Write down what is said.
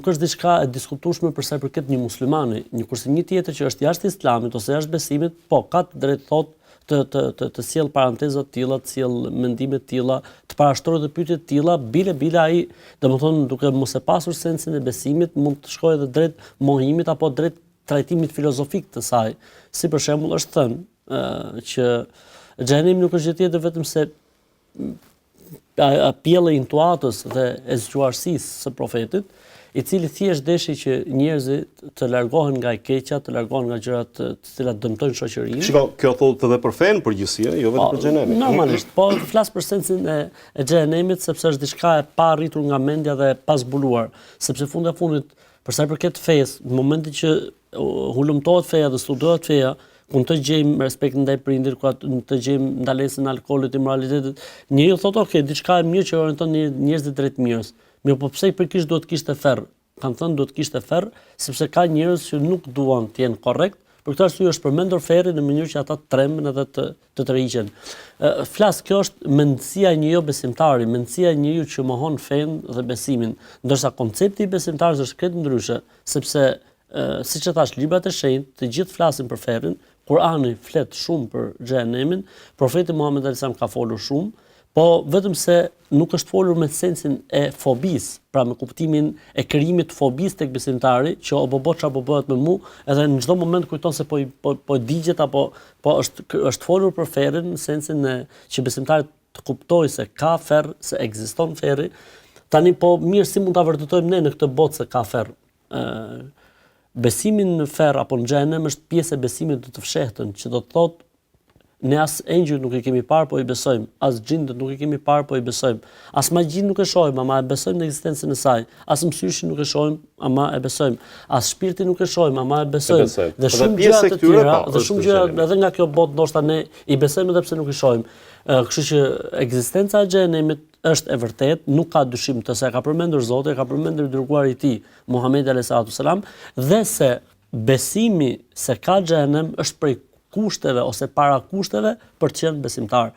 nuk është diçka e diskutueshme për sa i përket një muslimani, kurse një tjetër që është jashtë islamit ose jashtë besimit, po ka të drejtë thotë të sjell paranteza të tilla, të sjell mendime të tilla, të parashtrojë të pyetje të tilla, bile ai, domethënë duke mos e pasur sensin e besimit, mund të shkojë edhe drejt mohimit apo drejt trajtimit filozofik të saj. Si për shembull është thënë që xhenemi nuk është gjë tjetër vetëm se pjellë i intuatës dhe e zgjuarësisë së profetit, i cili thjesht deshi që njerëzit të largohen nga e keqja, të largohen nga gjërat të cilat dëmtojnë shoqërinë. Shiko, kjo thotë edhe për fen përgjithësi, jo vetëm për xhenemin. Normalisht, po flas për sensin e xhenemit sepse është diçka e pa arritur nga mendja dhe e pa zbuluar, sepse funda fundit, për sa i përket fesë, në momentin që hulumtohet feja dhe studohet feja, ku të gjejmë respekt ndaj prindërit, ku të gjejmë ndalesën e alkoolit, immoralitetit, njeriu thotë, "Ok, diçka e mirë që orienton njerëzit drejt mirës." Mirë, po pse pikërisht duhet kishte ferr? Kanë thënë duhet kishte ferr, sepse ka njerëz që nuk duan të jenë korrekt. Për këtë arsye është përmendur ferri në mënyrë që ata të tremben edhe të tërhiqen. Flas, kjo është mendësia e një jo besimtari, mendësia e njeriu që mohon fen dhe besimin, ndërsa koncepti i besimtarit është krejt ndryshe, sepse siç e thash, librat e shenjtë të gjithë flasin për ferrin, Kurani flet shumë për xhenemin, profeti Muhammed sallallahu alaihi wasallam ka folur shumë, po vetëm se nuk është folur me sensin e fobis, pra me kuptimin e krijimit të fobis tek besimtari, që o bobo çfarë po bëhet me mua, edhe në çdo moment kujton se po digjet apo është folur për ferrin në sensin që besimtari të kuptojë se ka ferr, se ekziston ferri. Tani po mirë, si mund ta vërtetojmë ne në këtë botë se ka ferr? Besimin në ferr apo në xhenem është pjesë e besimit të fshehtën, që do të thotë ne as engjëjt nuk e kemi parë, po i besojmë, as xhindët nuk e kemi parë, po i besojmë, as magjin nuk e shohim, ama e besojmë në ekzistencën e saj, as mysyshin nuk e shohim, ama e besojmë, as shpirtin nuk e shohim, ama e besojmë. Dhe shumë gjëra të tjera, dhe shumë gjëra edhe nga kjo botë ndoshta ne i besojmë edhe pse nuk i shohim. Kështu që ekzistenca e xhenemit është e vërtet, nuk ka dyshim të se ka përmendur Zoti, ka përmendur dërguari i tij, Muhamedi alayhi salatu sallam, dhe se besimi se ka xhenem është prej kushteve ose para kushteve për të qenë besimtar.